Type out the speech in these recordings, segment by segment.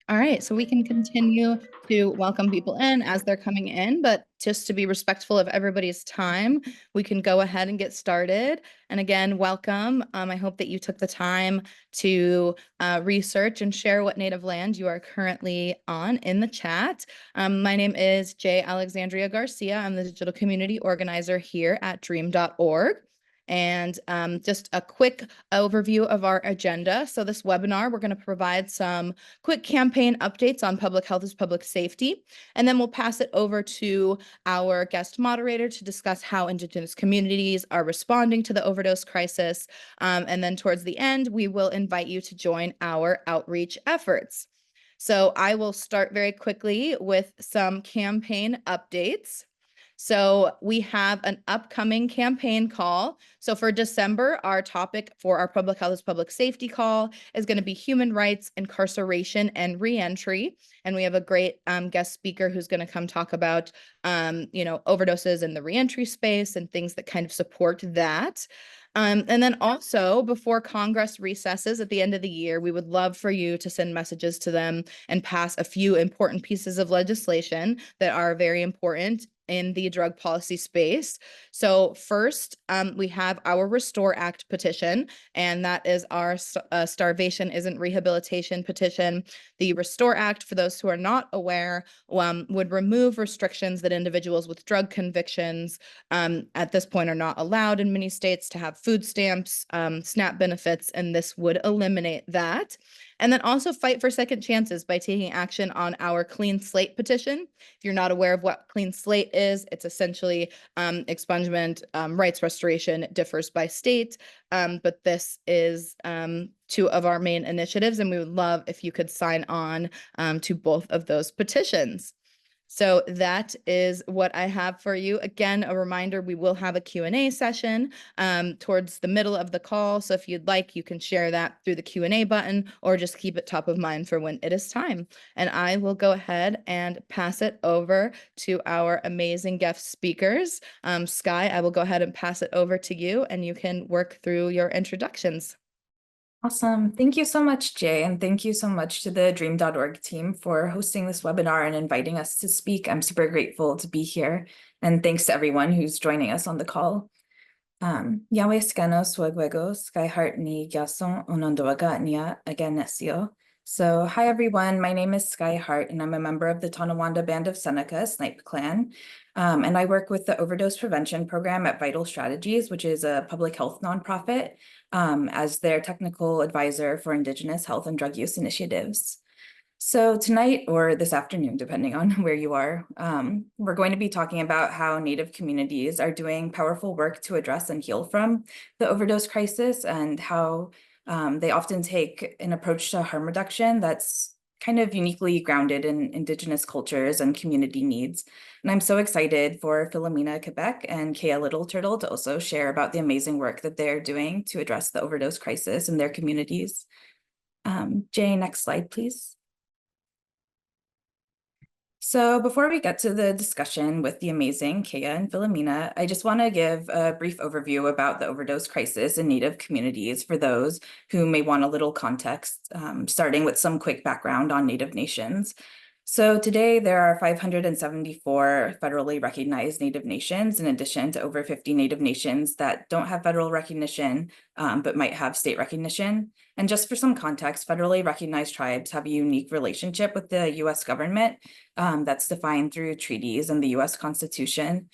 All right, so we can continue to welcome people in as they're coming in, but just to be respectful of everybody's time, we can go ahead and get started. And again, welcome. I hope that you took the time to research and share what native land you are currently on in the chat. My name is J. Alexandria Garcia. I'm the digital community organizer here at dream.org. And just a quick overview of our agenda. So this webinar, we're going to provide some quick campaign updates on public health is public safety, and then we'll pass it over to our guest moderator to discuss how Indigenous communities are responding to the overdose crisis. And then towards the end, we will invite you to join our outreach efforts. So I will start very quickly with some campaign updates. So we have an upcoming campaign call. So for December, our topic for our public health is public safety call is going to be human rights, incarceration, and reentry. And we have a great guest speaker who's going to come talk about, overdoses in the reentry space and things that kind of support that. And then also, before Congress recesses at the end of the year, we would love for you to send messages to them and pass a few important pieces of legislation that are very important in the drug policy space. So first, we have our Restore Act petition, and that is our Starvation Isn't Rehabilitation petition. The Restore Act, for those who are not aware, would remove restrictions that individuals with drug convictions at this point are not allowed in many states to have food stamps, SNAP benefits, and this would eliminate that. And then also fight for second chances by taking action on our Clean Slate petition. If you're not aware of what Clean Slate is, it's essentially expungement, rights restoration. It differs by state, but this is two of our main initiatives, and we would love if you could sign on to both of those petitions. So that is what I have for you. Again, a reminder, we will have a Q&A session towards the middle of the call. So if you'd like, you can share that through the Q&A button or just keep it top of mind for when it is time. And I will go ahead and pass it over to our amazing guest speakers. Skye, I will go ahead and pass it over to you and you can work through your introductions. Awesome. Thank you so much, Jay. And thank you so much to the dream.org team for hosting this webinar and inviting us to speak. I'm super grateful to be here. And thanks to everyone who's joining us on the call. Yawe Scano Swagwego, Skye Hart ni Gason Onondoaga Nia Aganesio. So hi everyone, my name is Skye Hart and I'm a member of the Tonawanda Band of Seneca Snipe Clan. And I work with the Overdose Prevention Program at Vital Strategies, which is a public health nonprofit, as their technical advisor for Indigenous health and drug use initiatives. So tonight, or this afternoon, depending on where you are, we're going to be talking about how Native communities are doing powerful work to address and heal from the overdose crisis and how they often take an approach to harm reduction that's kind of uniquely grounded in Indigenous cultures and community needs. And I'm so excited for Philomena Kebec and Kaya Littleturtle to also share about the amazing work that they're doing to address the overdose crisis in their communities. Jay, next slide, please. So before we get to the discussion with the amazing Kaya and Philomena, I just want to give a brief overview about the overdose crisis in Native communities for those who may want a little context, starting with some quick background on Native nations. So today there are 574 federally recognized Native nations, in addition to over 50 Native nations that don't have federal recognition, but might have state recognition. And just for some context, federally recognized tribes have a unique relationship with the US government that's defined through treaties and the US Constitution.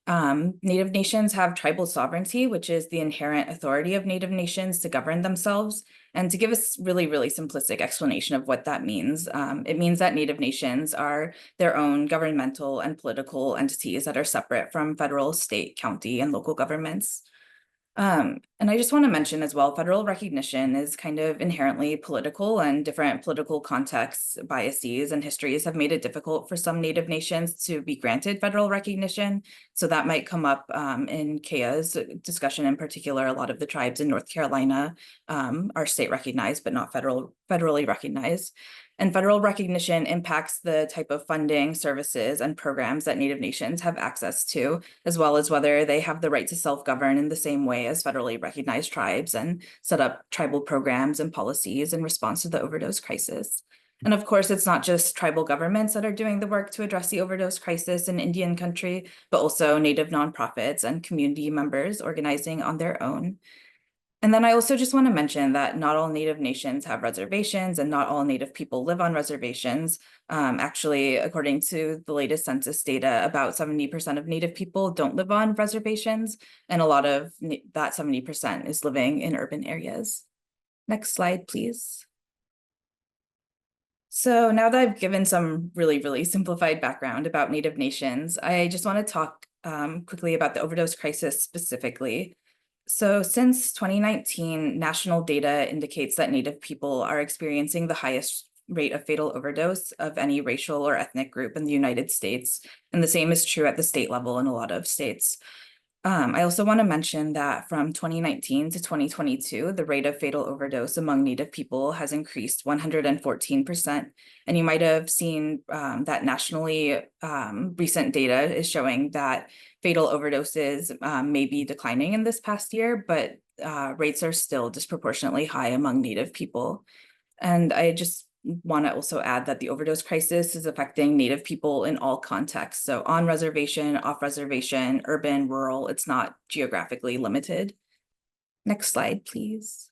Native nations have tribal sovereignty, which is the inherent authority of Native nations to govern themselves. And to give a really, really simplistic explanation of what that means, it means that Native nations are their own governmental and political entities that are separate from federal, state, county, and local governments. And I just want to mention as well, federal recognition is kind of inherently political, and different political contexts, biases, and histories have made it difficult for some Native nations to be granted federal recognition. So that might come up in Kaya's discussion in particular. A lot of the tribes in North Carolina are state recognized, but not federally recognized. And federal recognition impacts the type of funding, services, and programs that Native nations have access to, as well as whether they have the right to self-govern in the same way as federally recognized tribes and set up tribal programs and policies in response to the overdose crisis. And of course, it's not just tribal governments that are doing the work to address the overdose crisis in Indian country, but also Native nonprofits and community members organizing on their own. And then I also just want to mention that not all Native nations have reservations and not all Native people live on reservations. Actually, according to the latest census data, about 70% of Native people don't live on reservations, and a lot of that 70% is living in urban areas. Next slide, please. So now that I've given some really simplified background about Native nations, I just want to talk quickly about the overdose crisis specifically. So since 2019, national data indicates that Native people are experiencing the highest rate of fatal overdose of any racial or ethnic group in the United States. And the same is true at the state level in a lot of states. I also want to mention that from 2019 to 2022, the rate of fatal overdose among Native people has increased 114%. And you might have seen that nationally, recent data is showing that fatal overdoses may be declining in this past year, but rates are still disproportionately high among Native people. And I just want to also add that the overdose crisis is affecting Native people in all contexts. So on reservation, off reservation, urban, rural, it's not geographically limited. Next slide, please.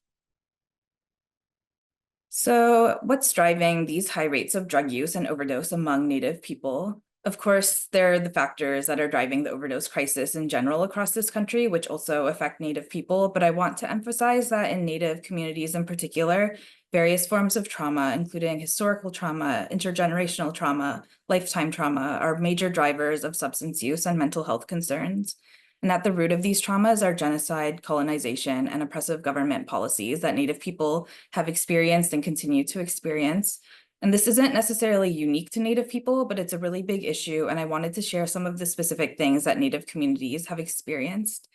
So what's driving these high rates of drug use and overdose among Native people? Of course, there are the factors that are driving the overdose crisis in general across this country, which also affect Native people. But I want to emphasize that in Native communities in particular, various forms of trauma, including historical trauma, intergenerational trauma, lifetime trauma, are major drivers of substance use and mental health concerns. And at the root of these traumas are genocide, colonization, and oppressive government policies that Native people have experienced and continue to experience. And this isn't necessarily unique to Native people, but it's a really big issue. And I wanted to share some of the specific things that Native communities have experienced.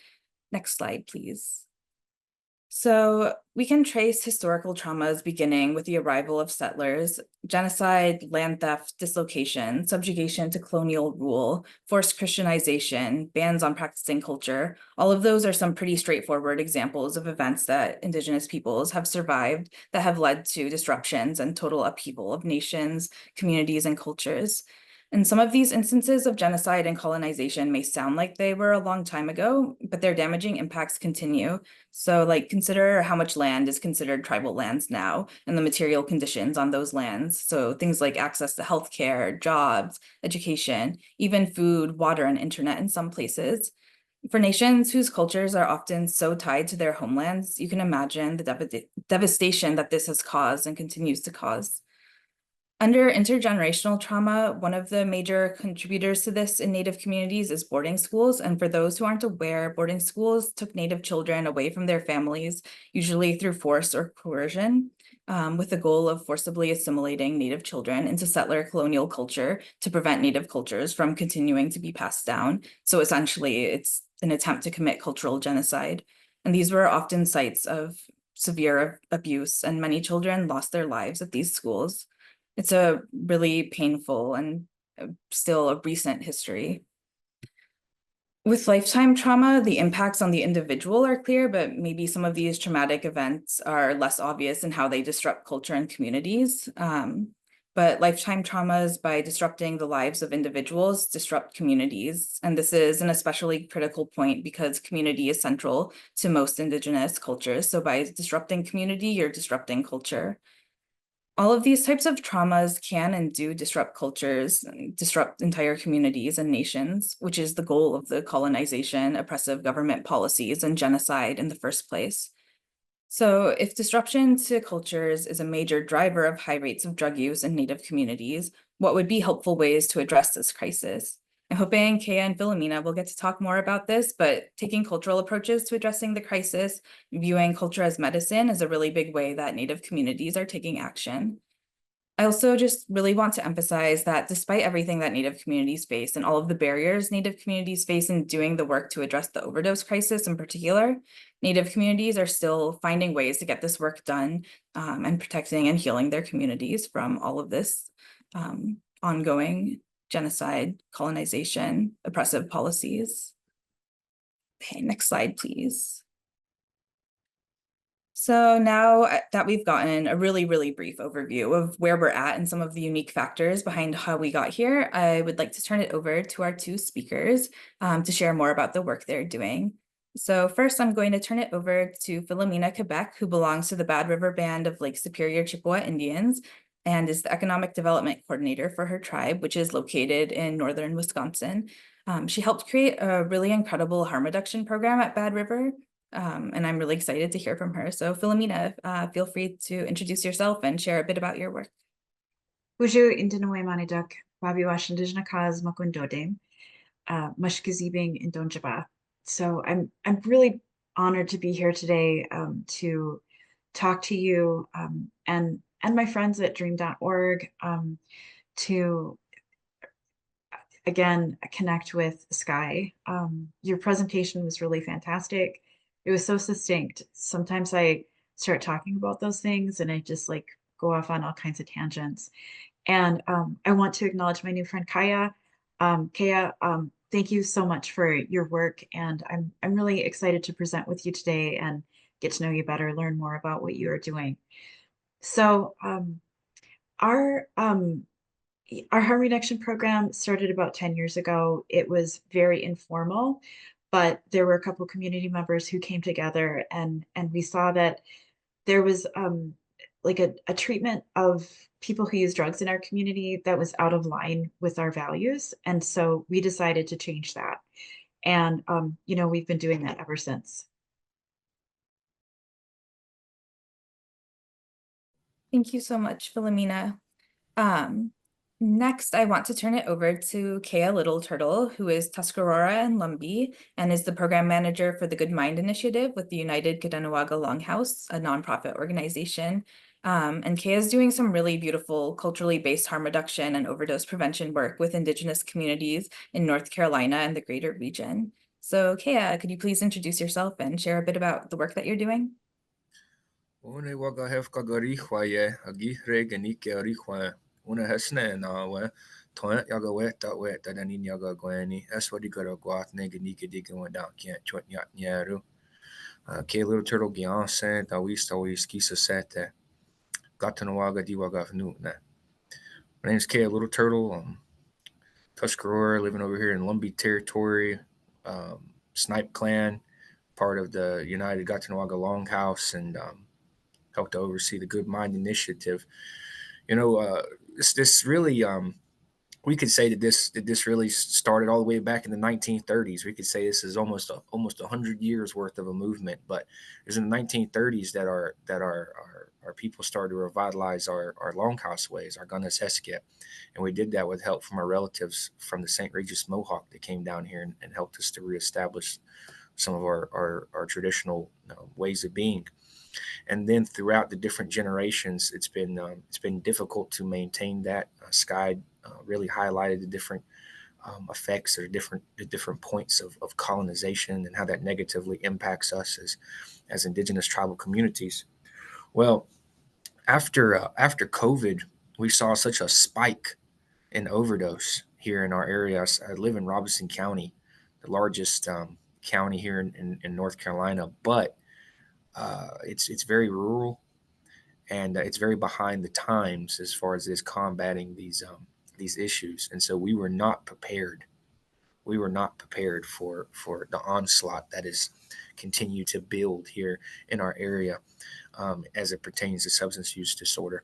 Next slide, please. So we can trace historical traumas beginning with the arrival of settlers, genocide, land theft, dislocation, subjugation to colonial rule, forced Christianization, bans on practicing culture. All of those are some pretty straightforward examples of events that Indigenous peoples have survived that have led to disruptions and total upheaval of nations, communities, and cultures. And some of these instances of genocide and colonization may sound like they were a long time ago, but their damaging impacts continue. So like consider how much land is considered tribal lands now and the material conditions on those lands. So things like access to healthcare, jobs, education, even food, water, and internet in some places. For nations whose cultures are often so tied to their homelands, you can imagine the devastation that this has caused and continues to cause. Under intergenerational trauma, one of the major contributors to this in Native communities is boarding schools. And for those who aren't aware, boarding schools took Native children away from their families, usually through force or coercion, with the goal of forcibly assimilating Native children into settler colonial culture to prevent Native cultures from continuing to be passed down. So essentially, it's an attempt to commit cultural genocide. And these were often sites of severe abuse, and many children lost their lives at these schools. It's a really painful and still a recent history. With lifetime trauma, the impacts on the individual are clear, but maybe some of these traumatic events are less obvious in how they disrupt culture and communities. But lifetime traumas, by disrupting the lives of individuals, disrupt communities. And this is an especially critical point because community is central to most Indigenous cultures. So by disrupting community, you're disrupting culture. All of these types of traumas can and do disrupt cultures, disrupt entire communities and nations, which is the goal of the colonization, oppressive government policies, and genocide in the first place. So if disruption to cultures is a major driver of high rates of drug use in Native communities, what would be helpful ways to address this crisis? I'm hoping Kaya and Philomena will get to talk more about this, but taking cultural approaches to addressing the crisis, viewing culture as medicine is a really big way that Native communities are taking action. I also just really want to emphasize that despite everything that Native communities face and all of the barriers Native communities face in doing the work to address the overdose crisis in particular, Native communities are still finding ways to get this work done and protecting and healing their communities from all of this ongoing genocide, colonization, oppressive policies. Okay, next slide, please. So now that we've gotten a really, really brief overview of where we're at and some of the unique factors behind how we got here, I would like to turn it over to our two speakers to share more about the work they're doing. So first, I'm going to turn it over to Philomena Kebec, who belongs to the Bad River Band of Lake Superior Chippewa Indians and is the Economic Development Coordinator for her tribe, which is located in northern Wisconsin. She helped create a really incredible harm reduction program at Bad River, and I'm really excited to hear from her. So Philomena, feel free to introduce yourself and share a bit about your work. Uju Indinoe Manidak, Babiwash Indigenous Cause Makundodem, Mushkazibing Indonjaba. So I'm really honored to be here today to talk to you and my friends at dream.org to again connect with Skye. Your presentation was really fantastic. It was so succinct. Sometimes I start talking about those things and I just like go off on all kinds of tangents. And I want to acknowledge my new friend Kaya. Kaya, thank you so much for your work, and I'm really excited to present with you today and get to know you better, learn more about what you are doing. So our our harm reduction program started about 10 years ago. It was very informal, but there were a couple community members who came together and we saw that there was like a treatment of people who use drugs in our community that was out of line with our values. And so we decided to change that. And, you know, we've been doing that ever since. Thank you so much, Philomena. Next, I want to turn it over to Kaya Littleturtle, who is Tuscarora and Lumbee, and is the program manager for the Good Mind Initiative with the United Katehnuaka Longhouse, a nonprofit organization. And Kaya is doing some really beautiful culturally based harm reduction and overdose prevention work with Indigenous communities in North Carolina and the greater region. So Kaya, could you please introduce yourself and share a bit about the work that you're doing? One waga hef kagarichwa ye agihre ganike arichwa una hesne na we toin yaga we ta danin yaga gweni es what you got a guath ne ganike diga went down can't chwat yat nyaru ke little turtle gian sent a we skisa sete gatanawaga diwaga nu na. My name's Kaya Little Turtle. Tuscarora, living over here in Lumbee territory, Snipe clan, part of the United Katehnuaka Longhouse, and helped to oversee the Good Mind Initiative. You know, this really we could say that this really started all the way back in the 1930s. We could say this is almost 100 years worth of a movement, but it was in the 1930s that our people started to revitalize our longhouse ways, our Gunness Heskett, and we did that with help from our relatives from the St. Regis Mohawk that came down here and helped us to reestablish some of our traditional ways of being. And then throughout the different generations, it's been difficult to maintain that. Skye really highlighted the different effects or the different points of colonization and how that negatively impacts us as Indigenous tribal communities. Well, after COVID, we saw such a spike in overdose here in our area. I live in Robeson County, the largest county here in North Carolina, but it's very rural, and it's very behind the times as far as is combating these issues. And so we were not prepared. We were not prepared for the onslaught that is continue to build here in our area as it pertains to substance use disorder.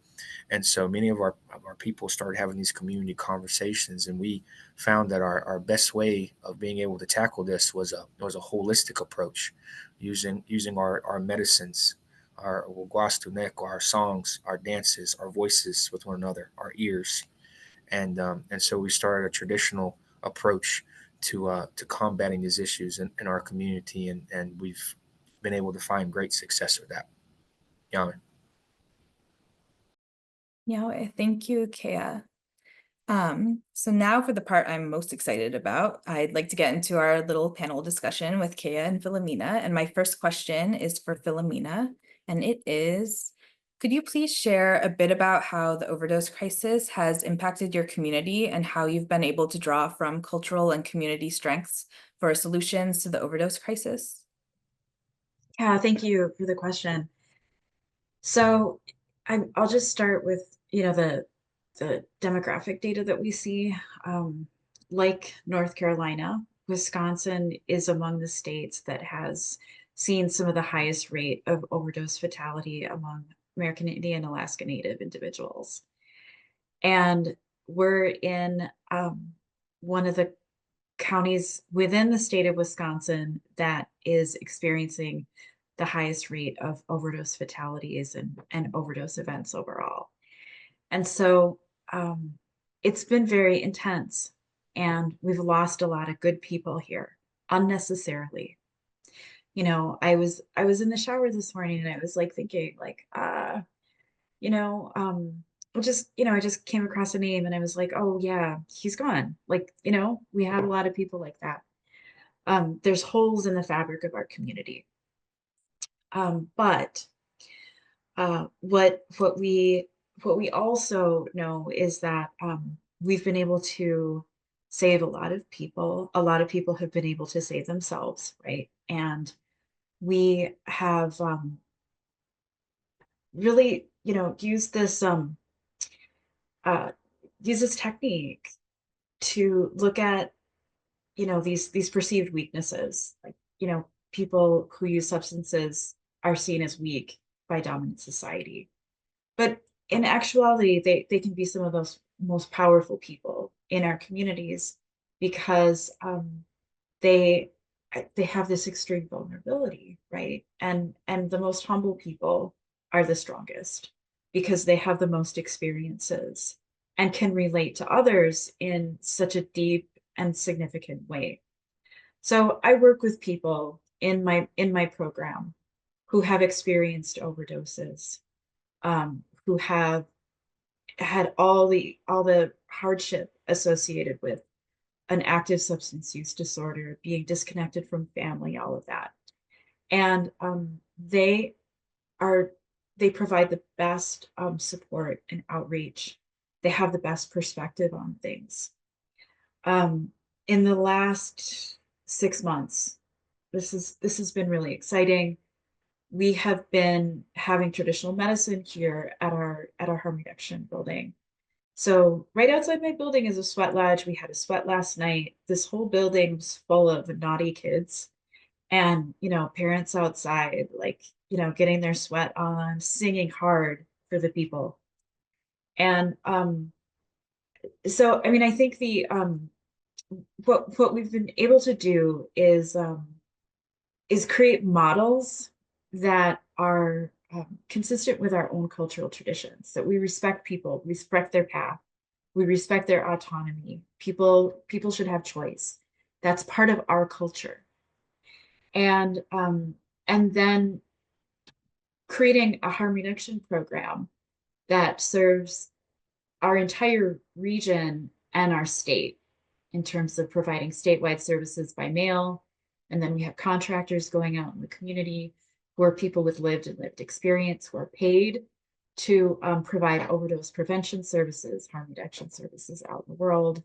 And so many of our people started having these community conversations, and we found that our best way of being able to tackle this was a holistic approach, using our medicines, our guastuneco, our songs, our dances, our voices with one another, our ears, and so we started a traditional approach to combating these issues in our community, and we've been able to find great success with that. Yeah. Yeah, thank you, Kaya. So now for the part I'm most excited about, I'd like to get into our little panel discussion with Kaya and Philomena. And my first question is for Philomena, and it is, could you please share a bit about how the overdose crisis has impacted your community and how you've been able to draw from cultural and community strengths for solutions to the overdose crisis? Yeah, thank you for the question. So I'll just start with, the demographic data that we see. Like North Carolina, Wisconsin is among the states that has seen some of the highest rate of overdose fatality among American Indian Alaska Native individuals. And we're in one of the counties within the state of Wisconsin that is experiencing the highest rate of overdose fatalities and overdose events overall. And so it's been very intense, and we've lost a lot of good people here unnecessarily. I was in the shower this morning and I was like thinking like, you know, I just came across a name and I was like, oh yeah, he's gone. Like, we have a lot of people like that. There's holes in the fabric of our community. But what we also know is that we've been able to save a lot of people. A lot of people have been able to save themselves, right? And we have really, used this uh, use this technique to look at, these perceived weaknesses. Like, people who use substances are seen as weak by dominant society. But in actuality, they can be some of those most powerful people in our communities because they they have this extreme vulnerability, right? And the most humble people are the strongest because they have the most experiences and can relate to others in such a deep and significant way. So I work with people in my program who have experienced overdoses, who have had all the hardship associated with an active substance use disorder, being disconnected from family, all of that. And are they provide the best support and outreach. They have the best perspective on things. In the last 6 months, this has been really exciting. We have been having traditional medicine here at our harm reduction building. So right outside my building is a sweat lodge. We had a sweat last night. This whole building was full of naughty kids and, parents outside, like, getting their sweat on, singing hard for the people. And so, I mean, I think the what we've been able to do is create models that are consistent with our own cultural traditions, that we respect people, respect their path, we respect their autonomy. People should have choice. That's part of our culture. And then creating a harm reduction program that serves our entire region and our state in terms of providing statewide services by mail. And then we have contractors going out in the community who are people with lived experience who are paid to provide overdose prevention services, harm reduction services out in the world.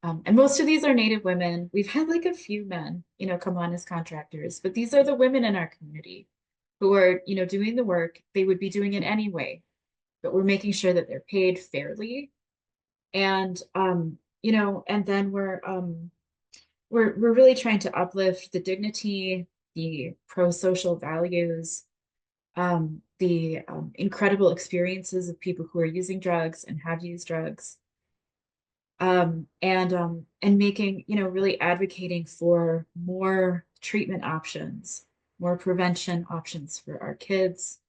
And most of these are Native women. We've had like a few men, come on as contractors, but these are the women in our community who are, doing the work. They would be doing it anyway, but we're making sure that they're paid fairly. And, and then we're really trying to uplift the dignity, the pro-social values, the incredible experiences of people who are using drugs and have used drugs. And making, really advocating for more treatment options, more prevention options for our kids,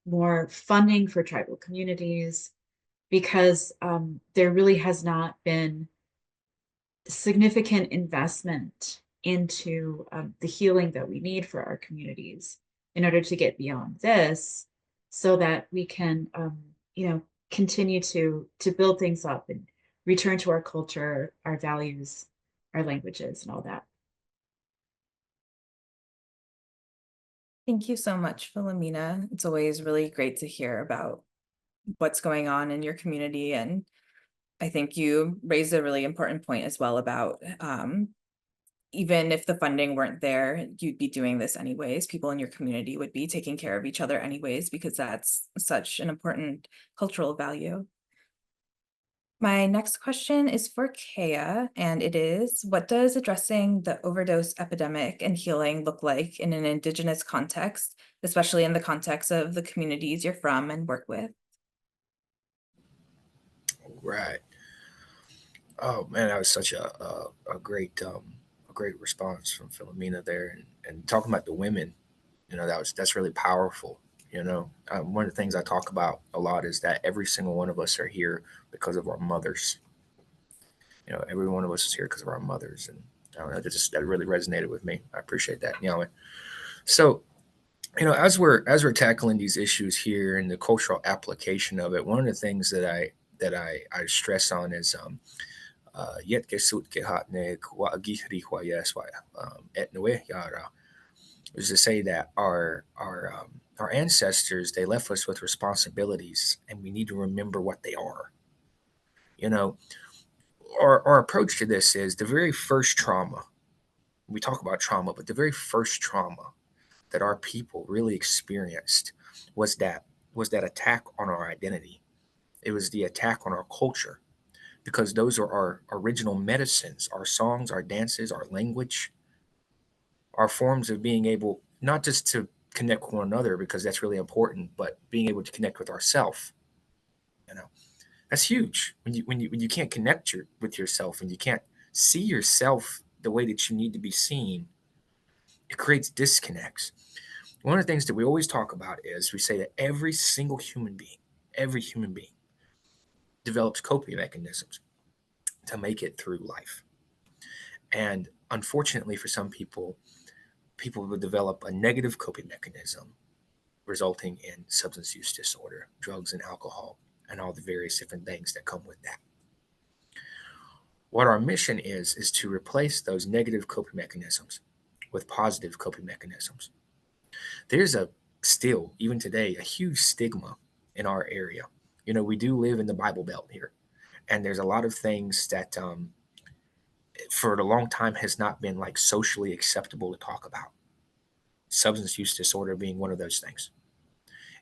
more funding for tribal communities, because there really has not been significant investment into the healing that we need for our communities in order to get beyond this, so that we can, continue to build things up and return to our culture, our values, our languages, and all that. Thank you so much, Philomena. It's always really great to hear about what's going on in your community. And I think you raised a really important point as well about, even if the funding weren't there, you'd be doing this anyways. People in your community would be taking care of each other anyways, because that's such an important cultural value. My next question is for Kaya, and it is, what does addressing the overdose epidemic and healing look like in an Indigenous context, especially in the context of the communities you're from and work with? Right. Oh man, that was such a great response from Philomena there, and talking about the women, that's really powerful. One of the things I talk about a lot is that every single one of us are here because of our mothers. Every one of us is here because of our mothers, and I don't know, that really resonated with me. I appreciate that. So as we're tackling these issues here and the cultural application of it, one of the things that I stress on is yet kesut kehatne wa agihri hwayeswa etnwe yara, is to say that our ancestors, they left us with responsibilities, and we need to remember what they are. Our approach to this is the very first trauma. We talk about trauma, but the very first trauma that our people really experienced was that attack on our identity. It was the attack on our culture, because those are our original medicines, our songs, our dances, our language, our forms of being able not just to connect with one another, because that's really important, but being able to connect with ourself. That's huge. When you can't connect with yourself, and you can't see yourself the way that you need to be seen, it creates disconnects. One of the things that we always talk about is we say that every human being develops coping mechanisms to make it through life. And unfortunately for some people will develop a negative coping mechanism, resulting in substance use disorder, drugs and alcohol, and all the various different things that come with that. What our mission is to replace those negative coping mechanisms with positive coping mechanisms. There's still, even today, a huge stigma in our area. We do live in the Bible Belt here, and there's a lot of things that for a long time has not been like socially acceptable to talk about. Substance use disorder being one of those things.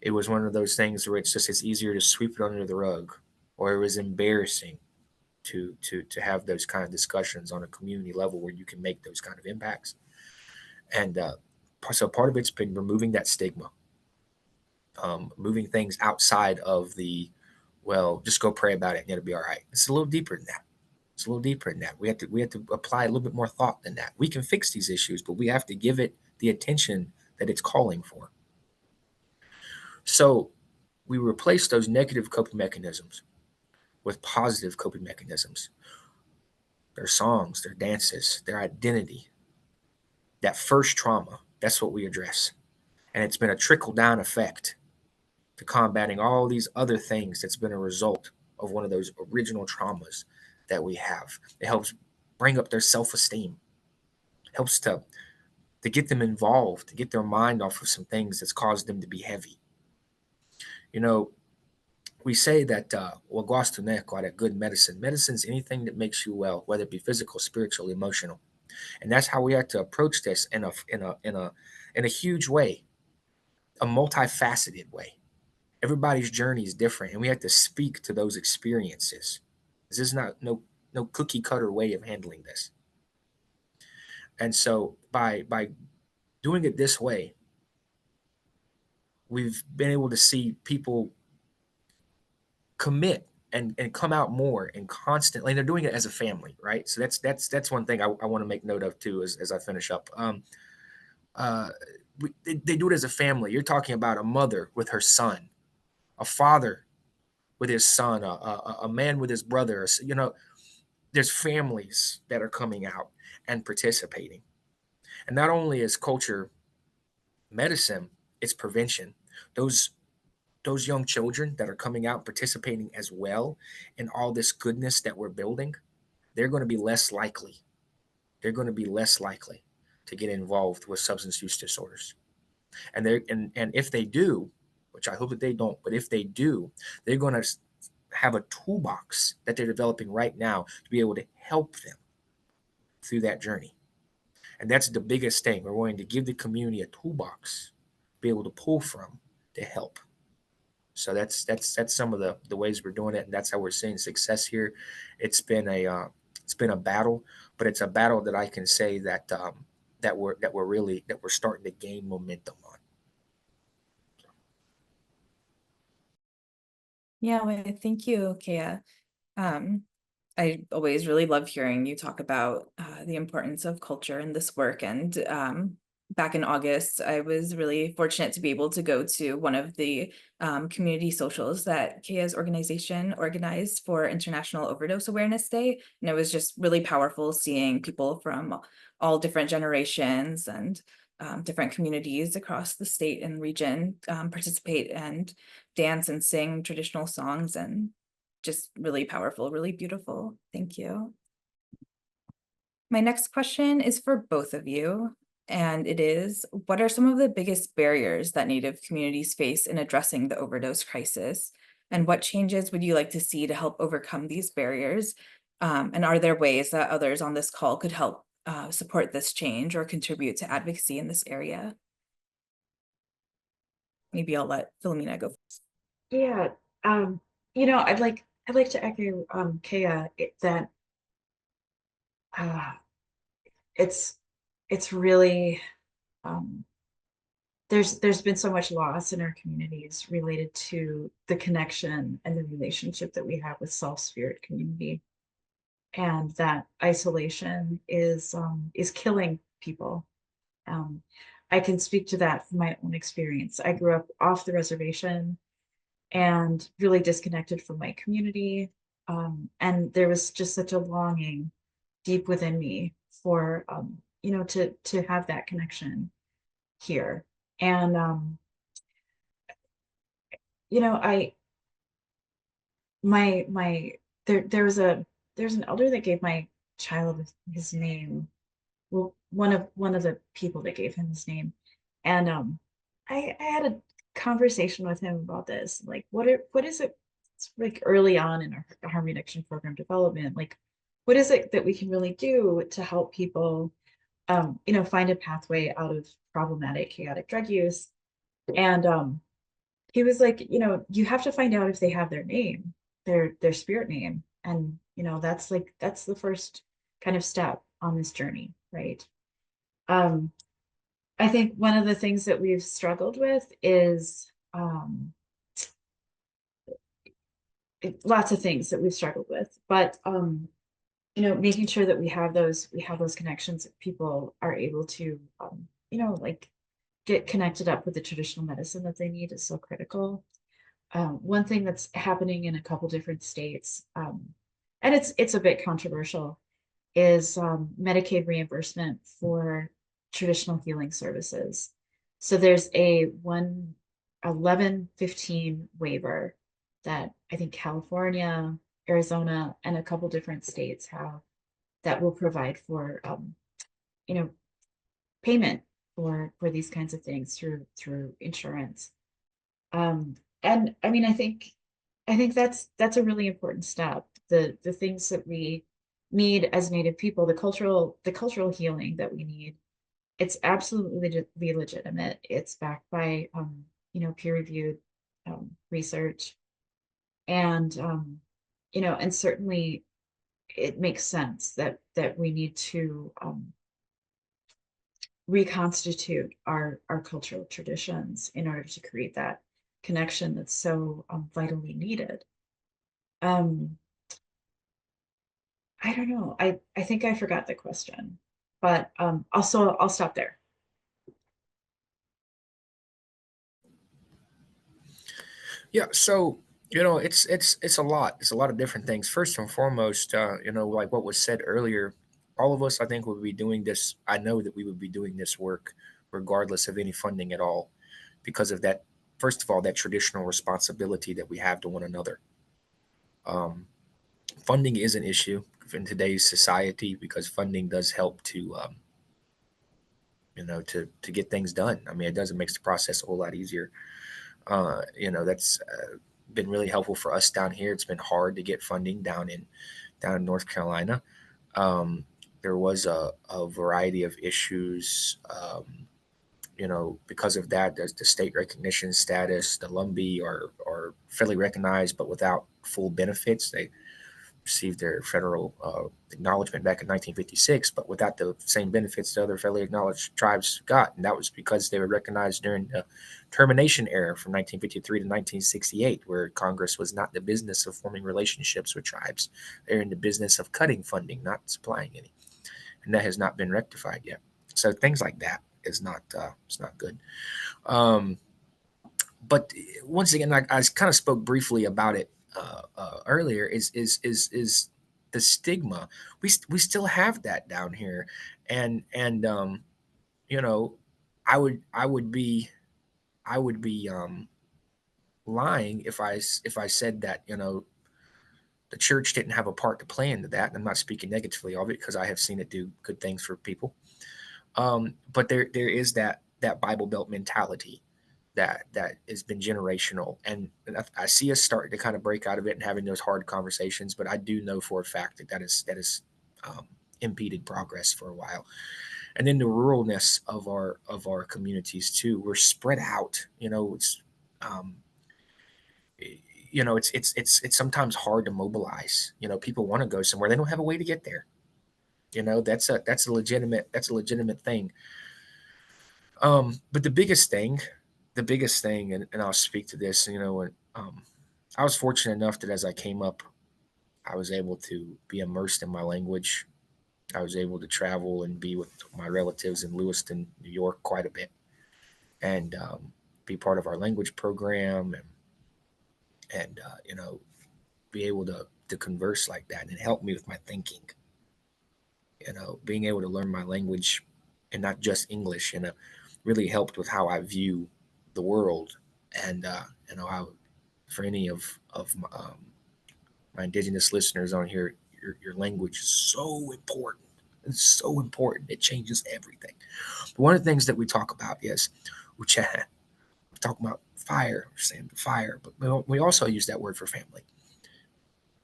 It was one of those things where it's easier to sweep it under the rug, or it was embarrassing to have those kind of discussions on a community level where you can make those kind of impacts. And so part of it's been removing that stigma, moving things outside of just go pray about it and it'll be all right. It's a little deeper than that. We have to apply a little bit more thought than that. We can fix these issues, but we have to give it the attention that it's calling for. So we replace those negative coping mechanisms with positive coping mechanisms. Their songs, their dances, their identity. That first trauma, that's what we address. And it's been a trickle-down effect to combating all these other things that's been a result of one of those original traumas that we have. It helps bring up their self-esteem. Helps to get them involved, to get their mind off of some things that's caused them to be heavy. We say that that good medicine's anything that makes you well, whether it be physical, spiritual, emotional. And that's how we have to approach this in a huge way, a multifaceted way. Everybody's journey is different, and we have to speak to those experiences. This is not no cookie cutter way of handling this. And so by doing it this way, we've been able to see people commit and come out more and constantly, and they're doing it as a family, right? So that's one thing I want to make note of too as I finish up. They do it as a family. You're talking about a mother with her son, a father with his son, a man with his brother. There's families that are coming out and participating. And not only is culture medicine, it's prevention. Those young children that are coming out participating as well in all this goodness that we're building, they're going to be less likely. They're going to be less likely to get involved with substance use disorders. And if they do, which I hope that they don't, but if they do, they're going to have a toolbox that they're developing right now to be able to help them through that journey. And that's the biggest thing. We're wanting to give the community a toolbox, be able to pull from to help. So that's some of the ways we're doing it, and that's how we're seeing success here. It's been a battle, but it's a battle that I can say that we're starting to gain momentum on. Yeah, well, thank you, Kaya. I always really love hearing you talk about the importance of culture in this work. And back in August, I was really fortunate to be able to go to one of the community socials that Kaya's organization organized for International Overdose Awareness Day. And it was just really powerful seeing people from all different generations and different communities across the state and region participate and dance and sing traditional songs, and just really powerful, really beautiful. Thank you. My next question is for both of you, and it is, what are some of the biggest barriers that Native communities face in addressing the overdose crisis? And what changes would you like to see to help overcome these barriers? And are there ways that others on this call could help support this change or contribute to advocacy in this area? Maybe I'll let Philomena go first. Yeah, I'd like to echo Kaya that uh, it's really there's been so much loss in our communities related to the connection and the relationship that we have with self-spirit community, and that isolation is killing people. I can speak to that from my own experience. I grew up off the reservation and really disconnected from my community. And there was just such a longing deep within me for, to have that connection here. And, I, there's an elder that gave my child his name. Well, one of the people that gave him his name. And, I had a conversation with him about this, like what is it, it's like early on in our harm reduction program development, like what is it that we can really do to help people find a pathway out of problematic chaotic drug use. And he was like, you have to find out if they have their name, their spirit name. And that's the first kind of step on this journey, right? I think one of the things that we've struggled with is lots of things that we've struggled with, but making sure that we have those connections, that people are able to like get connected up with the traditional medicine that they need is so critical. One thing that's happening in a couple different states, and it's a bit controversial, is Medicaid reimbursement for traditional healing services. So there's a 1115 waiver that I think California, Arizona, and a couple different states have, that will provide for payment for these kinds of things through insurance. And I mean, I think that's a really important step. The things that we need as Native people, the cultural healing that we need, it's absolutely legitimate. It's backed by peer-reviewed research, and and certainly it makes sense that we need to reconstitute our cultural traditions in order to create that connection that's so vitally needed. I don't know. I think I forgot the question, but also I'll stop there. Yeah, so it's a lot. It's a lot of different things. First and foremost, like what was said earlier, all of us, I think, would be doing this. I know that we would be doing this work regardless of any funding at all, because of that. First of all, that traditional responsibility that we have to one another. Um, Funding is an issue in today's society because funding does help to to get things done. I mean, it makes the process a whole lot easier. That's been really helpful for us down here. It's been hard to get funding down in North Carolina. there was a variety of issues. Because of that, there's the state recognition status. The Lumbee are federally recognized, but without full benefits. They received their federal acknowledgement back in 1956, but without the same benefits the other federally acknowledged tribes got. And that was because they were recognized during the termination era from 1953 to 1968, where Congress was not in the business of forming relationships with tribes. They're in the business of cutting funding, not supplying any. And that has not been rectified yet. So things like that is not it's not good. But once again, I kind of spoke briefly about it earlier. Is the stigma? We still have that down here, and I would be lying if I said that the church didn't have a part to play into that. And I'm not speaking negatively of it because I have seen it do good things for people. But there is that Bible Belt mentality that has been generational, and I see us starting to kind of break out of it and having those hard conversations. But I do know for a fact that is impeded progress for a while. And then the ruralness of our communities too. We're spread out. It's sometimes hard to mobilize. People want to go somewhere, they don't have a way to get there. That's a legitimate thing. But the biggest thing, and I'll speak to this, I was fortunate enough that as I came up, I was able to be immersed in my language. I was able to travel and be with my relatives in Lewiston, New York, quite a bit, and be part of our language program, and be able to converse like that, and it helped me with my thinking. Being able to learn my language, and not just English, really helped with how I view the world. And for any of my Indigenous listeners on here, your language is so important. It's so important. It changes everything. But one of the things that we talk about is uchahan. We talk about fire, we're saying fire, but we also use that word for family.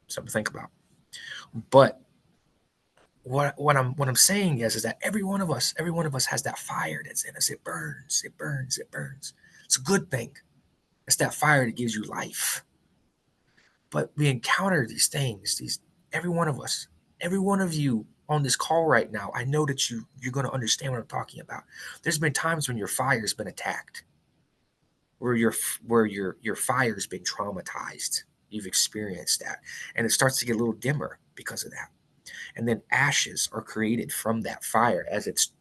Something to think about. But what I'm saying is that every one of us has that fire that's in us. It burns. It's a good thing. It's that fire that gives you life. But we encounter these things, every one of us, every one of you on this call right now. I know that you're going to understand what I'm talking about. There's been times when your fire's been attacked, where your fire's been traumatized. You've experienced that, and it starts to get a little dimmer because of that. And then ashes are created from that fire as it's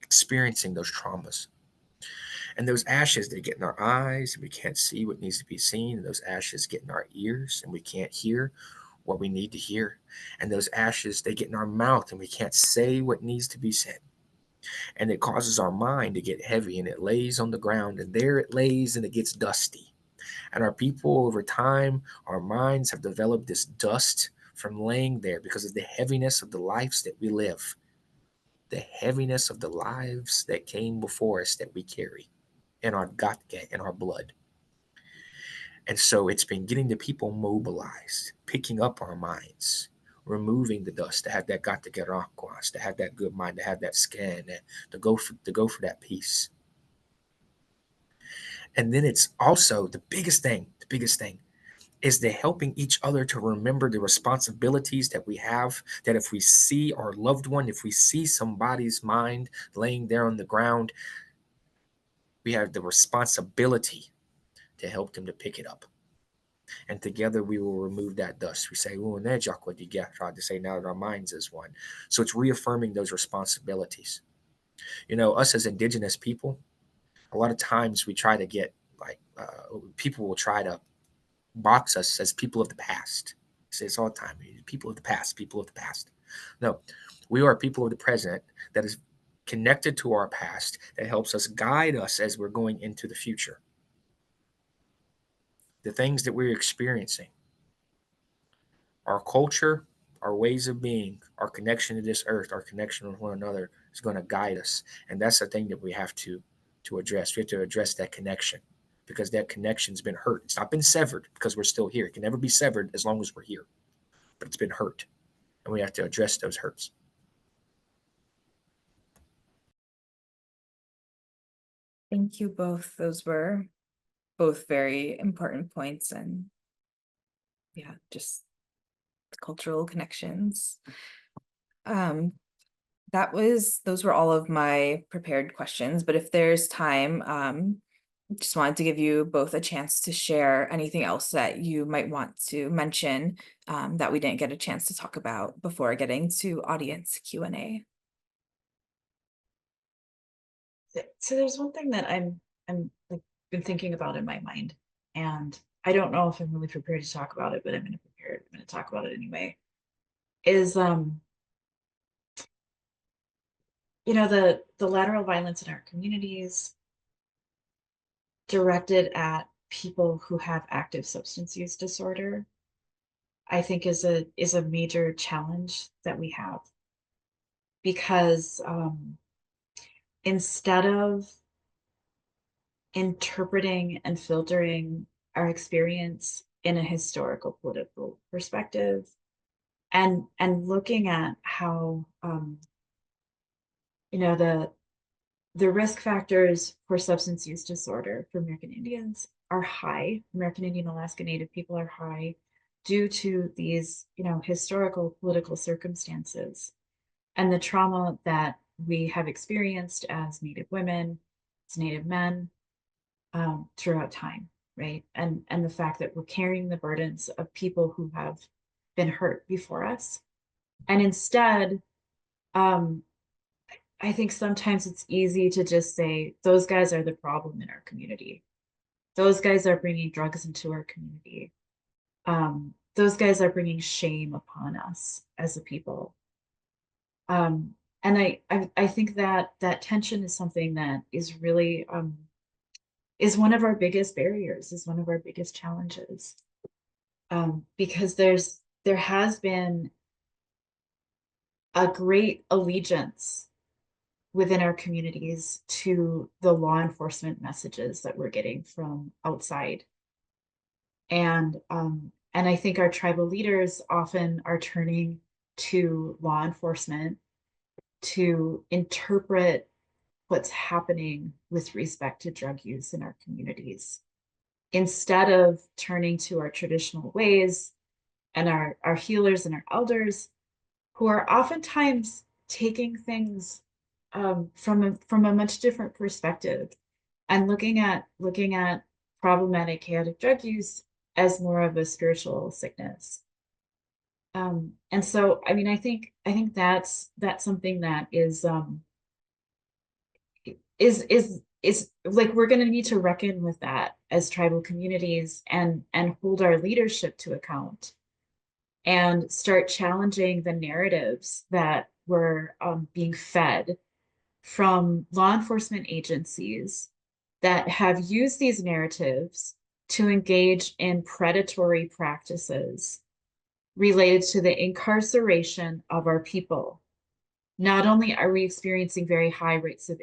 experiencing those traumas. And those ashes, they get in our eyes and we can't see what needs to be seen. And those ashes get in our ears and we can't hear what we need to hear. And those ashes, they get in our mouth and we can't say what needs to be said. And it causes our mind to get heavy, and it lays on the ground, and there it lays and it gets dusty. And our people, over time, our minds have developed this dust from laying there because of the heaviness of the lives that we live, the heaviness of the lives that came before us that we carry in our gatke, in our blood. And so it's been getting the people mobilized, picking up our minds, removing the dust, to have that gatke rakwas, to have that good mind, to have that scan, to go for that peace. And then it's also the biggest thing is the helping each other to remember the responsibilities that we have, that if we see our loved one, if we see somebody's mind laying there on the ground, we have the responsibility to help them to pick it up. And together we will remove that dust. We say, oh, to say now that our minds is one. So it's reaffirming those responsibilities. Us as Indigenous people, a lot of times we try to get people will try to box us as people of the past. I say this all the time. People of the past. No, we are people of the present that is connected to our past, that helps us guide us as we're going into the future. The things that we're experiencing, our culture, our ways of being, our connection to this earth, our connection with one another is going to guide us. And that's the thing that we have to address. We have to address that connection, because that connection's been hurt. It's not been severed because we're still here. It can never be severed as long as we're here, but it's been hurt, and we have to address those hurts. Thank you both. Those were both very important points, and yeah, just cultural connections. Those were all of my prepared questions, but if there's time, just wanted to give you both a chance to share anything else that you might want to mention that we didn't get a chance to talk about before getting to audience Q&A. So there's one thing that I'm like been thinking about in my mind, and I don't know if I'm really prepared to talk about it, but I'm going to talk about it anyway. Is the lateral violence in our communities directed at people who have active substance use disorder, I think is a major challenge that we have, because instead of interpreting and filtering our experience in a historical political perspective, and looking at how the risk factors for substance use disorder for American Indians are high. American Indian Alaska Native people are high due to these, historical political circumstances and the trauma that we have experienced as Native women, as Native men, throughout time, right? And the fact that we're carrying the burdens of people who have been hurt before us. And instead, I think sometimes it's easy to just say, those guys are the problem in our community. Those guys are bringing drugs into our community. Those guys are bringing shame upon us as a people. And I think that tension is something that is really, is one of our biggest barriers, is one of our biggest challenges. Because there has been a great allegiance within our communities to the law enforcement messages that we're getting from outside. And I think our tribal leaders often are turning to law enforcement to interpret what's happening with respect to drug use in our communities, instead of turning to our traditional ways and our healers and our elders, who are oftentimes taking things from a much different perspective, and looking at problematic chaotic drug use as more of a spiritual sickness. And so, I mean, I think that's something that is like, we're going to need to reckon with that as tribal communities, and hold our leadership to account, and start challenging the narratives that were being fed from law enforcement agencies that have used these narratives to engage in predatory practices related to the incarceration of our people. Not only are we experiencing very high rates of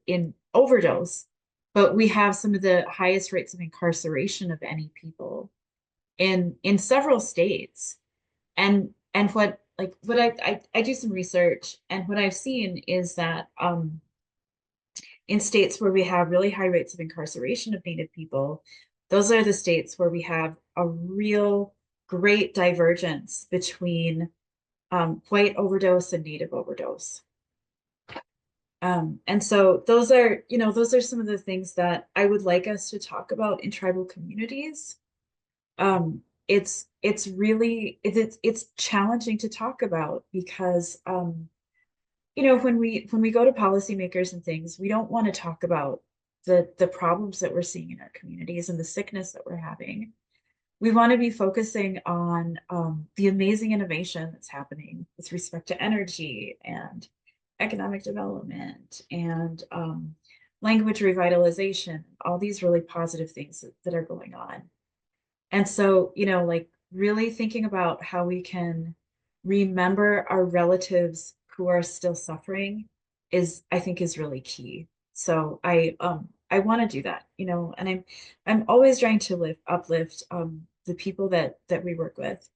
in overdose, but we have some of the highest rates of incarceration of any people in several states. And what I do some research, and what I've seen is that in states where we have really high rates of incarceration of Native people, those are the states where we have a real great divergence between white overdose and Native overdose. And so those are some of the things that I would like us to talk about in tribal communities. It's challenging to talk about, because when we go to policymakers and things, we don't want to talk about the problems that we're seeing in our communities and the sickness that we're having. We want to be focusing on the amazing innovation that's happening with respect to energy and economic development and language revitalization, all these really positive things that are going on. And so, like, really thinking about how we can remember our relatives who are still suffering I think is really key. So I want to do that, and I'm always trying to uplift the people that we work with,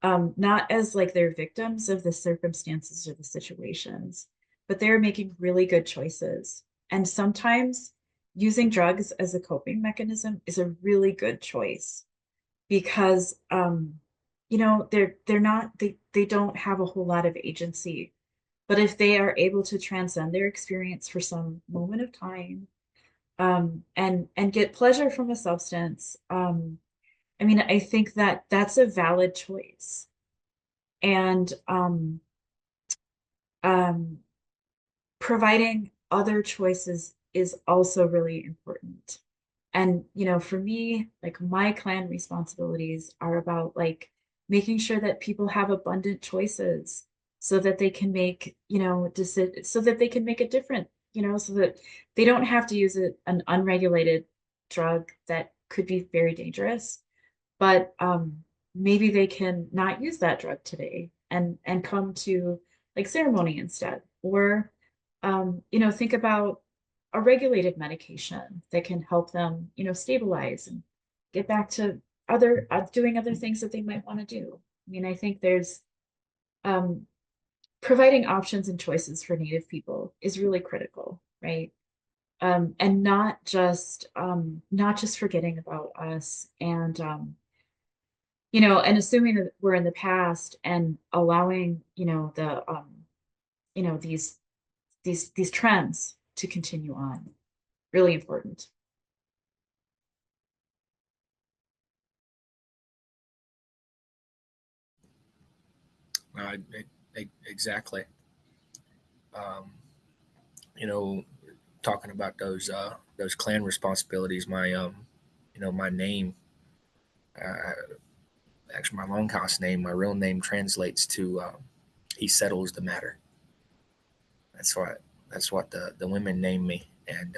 not as like they're victims of the circumstances or the situations, but they're making really good choices. And sometimes using drugs as a coping mechanism is a really good choice because you know, they don't have a whole lot of agency. But if they are able to transcend their experience for some moment of time, and get pleasure from a substance, I mean, I think that that's a valid choice. And um, providing other choices is also really important. And, you know, for me, like my clan responsibilities are about like making sure that people have abundant choices so that they can make, you know, so that they can make a difference, you know, so that they don't have to use an unregulated drug that could be very dangerous, but maybe they can not use that drug today and come to like ceremony instead, or you know, think about a regulated medication that can help them, you know, stabilize and get back to other doing other things that they might want to do. I mean, I think there's um, providing options and choices for Native people is really critical, right? And not just forgetting about us and you know, and assuming that we're in the past and allowing, you know, you know, these trends to continue on. Really important. Exactly. Um, you know, talking about those clan responsibilities, my you know, my name, uh, actually my longhouse name, my real name translates to he settles the matter. That's what the women name me, and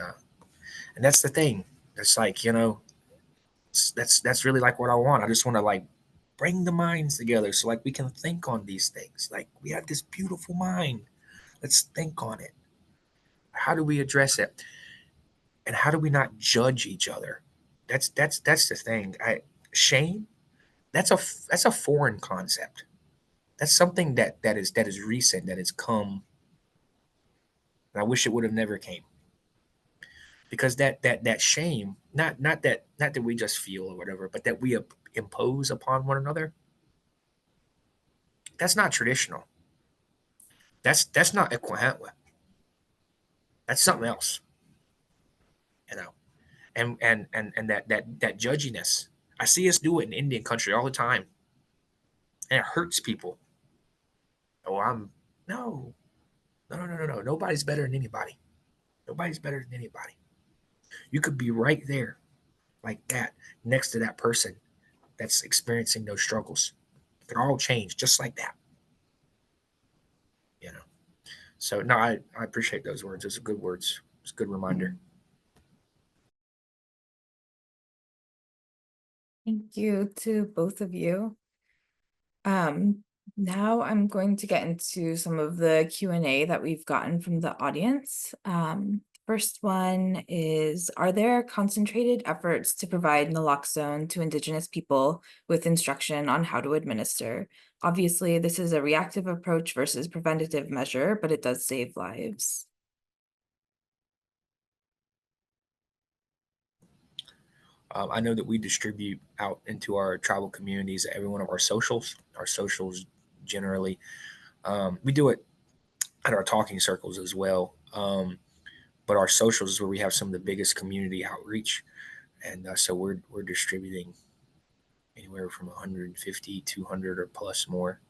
that's the thing. It's like, you know, that's really like what I want. I just want to like bring the minds together so like we can think on these things. Like we have this beautiful mind. Let's think on it. How do we address it? And how do we not judge each other? That's the thing. Shame, that's a foreign concept. That's something that is recent, that has come, and I wish it would have never came. Because that shame, not that we just feel or whatever, but that we impose upon one another, that's not traditional. That's not Ekwahatwa. That's something else, you know. And that judginess, I see us do it in Indian country all the time, and it hurts people. Oh, I'm no, no, no, no, no, no. Nobody's better than anybody. Nobody's better than anybody. You could be right there, like that, next to that person that's experiencing those struggles. It could all change just like that, you know. So no, I appreciate those words. Those are good words. It's a good reminder. Thank you to both of you. Now I'm going to get into some of the Q&A that we've gotten from the audience. First one is, are there concentrated efforts to provide naloxone to Indigenous people with instruction on how to administer? Obviously, this is a reactive approach versus preventative measure, but it does save lives. I know that we distribute out into our tribal communities, every one of our socials. Our socials generally, we do it at our talking circles as well. But our socials is where we have some of the biggest community outreach, and so we're distributing anywhere from 150, 200, or plus more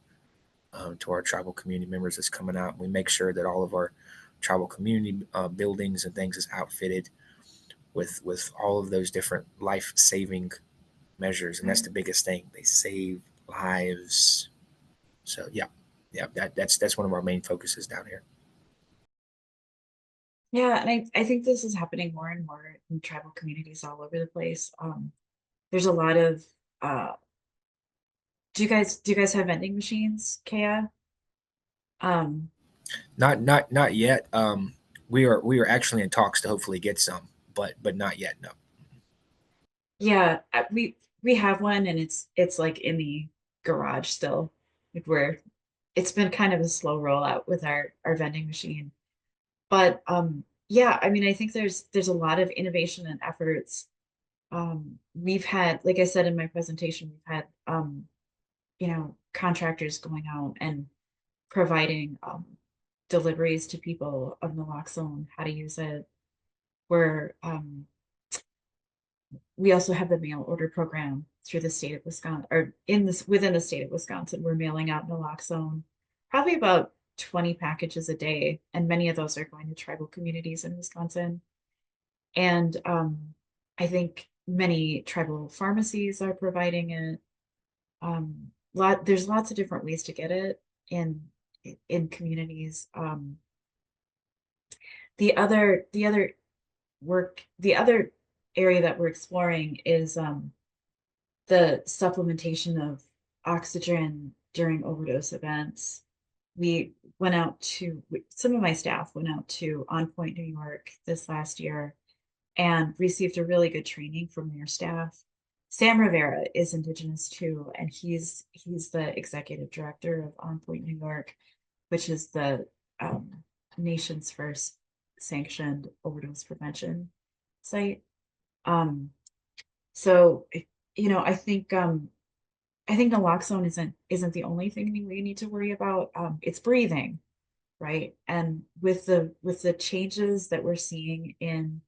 to our tribal community members that's coming out. We make sure that all of our tribal community buildings and things is outfitted with all of those different life saving measures, and that's the biggest thing. They save lives. So yeah, that's one of our main focuses down here. Yeah, and I think this is happening more and more in tribal communities all over the place. There's a lot of do you guys have vending machines, Kaya? Not yet. We are actually in talks to hopefully get some, but not yet. No. Yeah, we have one and it's like in the garage still. Like where it's been kind of a slow rollout with our vending machine. But yeah, I mean, I think there's a lot of innovation and efforts. We've had, like I said in my presentation, we've had you know, contractors going out and providing deliveries to people of naloxone, how to use it. Where we also have the mail order program through the state of Wisconsin, or in this within the state of Wisconsin. We're mailing out naloxone, probably about 20 packages a day, and many of those are going to tribal communities in Wisconsin. And I think many tribal pharmacies are providing it. There's lots of different ways to get it in communities. The other area that we're exploring is the supplementation of oxygen during overdose events. We went out to, some of my staff went out to On Point, New York this last year and received a really good training from their staff. Sam Rivera is Indigenous too, and he's the executive director of On Point, New York, which is the nation's first sanctioned overdose prevention site. So you know, I think naloxone isn't the only thing we need to worry about. It's breathing, right? And with the changes that we're seeing in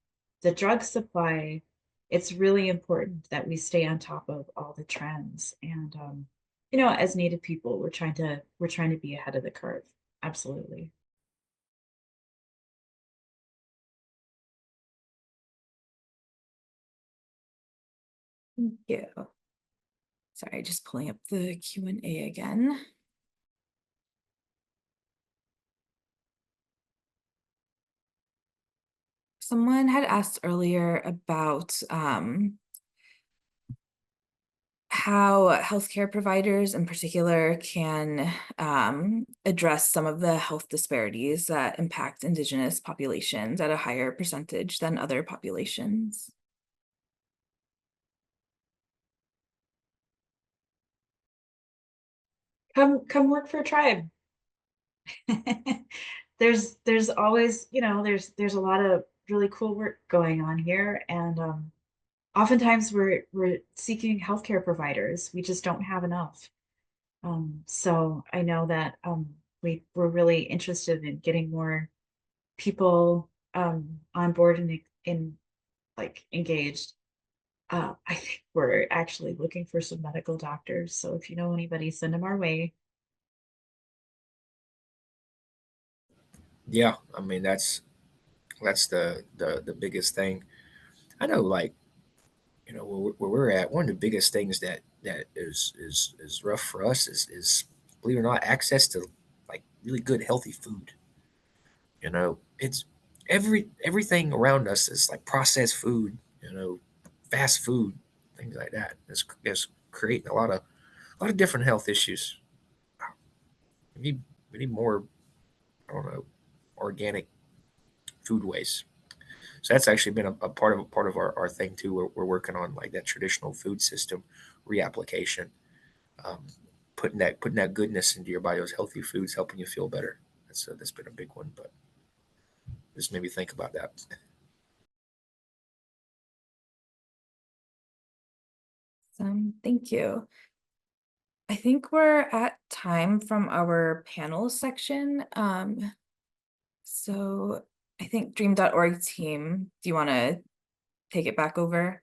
the drug supply, it's really important that we stay on top of all the trends. And you know, as Native people, we're trying to be ahead of the curve. Absolutely. Thank you. Sorry, just pulling up the Q&A again. Someone had asked earlier about how healthcare providers in particular can address some of the health disparities that impact Indigenous populations at a higher percentage than other populations. Come work for a tribe. There's always, you know, there's a lot of really cool work going on here, and oftentimes we're seeking healthcare providers. We just don't have enough. So I know that we're really interested in getting more people on board and in like engaged. I think we're actually looking for some medical doctors. So if you know anybody, send them our way. Yeah, I mean that's the biggest thing. I know, like, you know, where we're at, one of the biggest things that is rough for us is, believe it or not, access to like really good healthy food. You know, it's everything around us is like processed food, you know, fast food, things like that. It's creating a lot of different health issues. We need more, I don't know, organic foodways. So that's actually been a part of our thing too. We're working on like that traditional food system reapplication, um, putting that goodness into your body, those healthy foods, helping you feel better. That's been a big one, but just made me think about that. Thank you. I think we're at time from our panel section. So I think dream.org team, do you want to take it back over?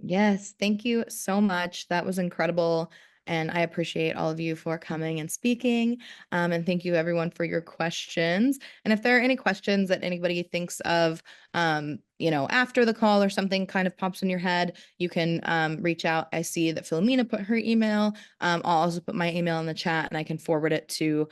Yes, thank you so much. That was incredible. And I appreciate all of you for coming and speaking. And thank you everyone for your questions. And if there are any questions that anybody thinks of, you know, after the call or something kind of pops in your head, you can reach out. I see that Philomena put her email. I'll also put my email in the chat and I can forward it to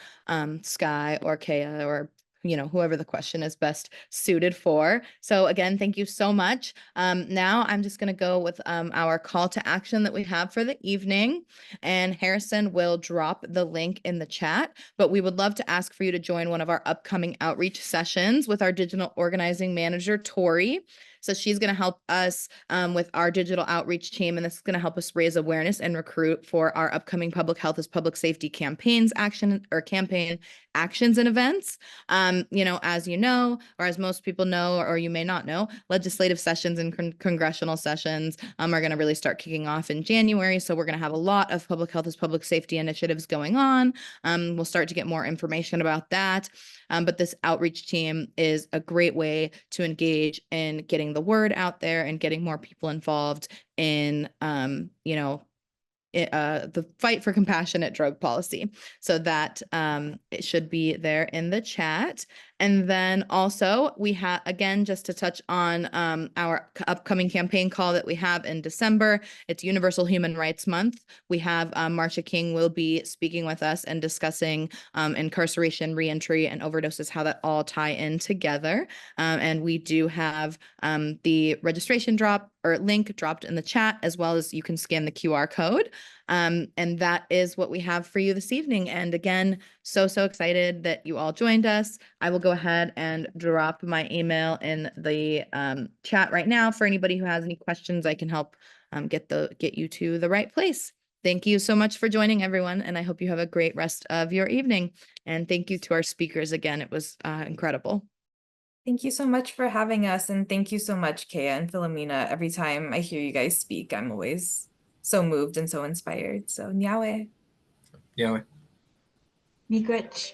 Skye or Kaya or you know, whoever the question is best suited for. So again, thank you so much. Now I'm just going to go with our call to action that we have for the evening, and Harrison will drop the link in the chat, but we would love to ask for you to join one of our upcoming outreach sessions with our digital organizing manager, Tori. So she's going to help us with our digital outreach team, and this is going to help us raise awareness and recruit for our upcoming public health as public safety campaign actions and events. As you know, or as most people know, or you may not know, legislative sessions and congressional sessions are going to really start kicking off in January. So we're going to have a lot of public health as public safety initiatives going on. We'll start to get more information about that. But this outreach team is a great way to engage in getting the word out there and getting more people involved in, the fight for compassionate drug policy. So that it should be there in the chat. And then also we have, again, just to touch on our upcoming campaign call that we have in December, it's Universal Human Rights Month. We have Marcia King will be speaking with us and discussing incarceration, reentry, and overdoses, how that all tie in together. And we do have the registration link dropped in the chat, as well as you can scan the QR code. And that is what we have for you this evening. And again, so excited that you all joined us. I will go ahead and drop my email in the chat right now for anybody who has any questions. I can help get you to the right place. Thank you so much for joining, everyone, and I hope you have a great rest of your evening. And thank you to our speakers again. It was incredible. Thank you so much for having us, and thank you so much, Kaya and Philomena. Every time I hear you guys speak, I'm always so moved and so inspired. So, Nyawe. Yeah. Miigwech.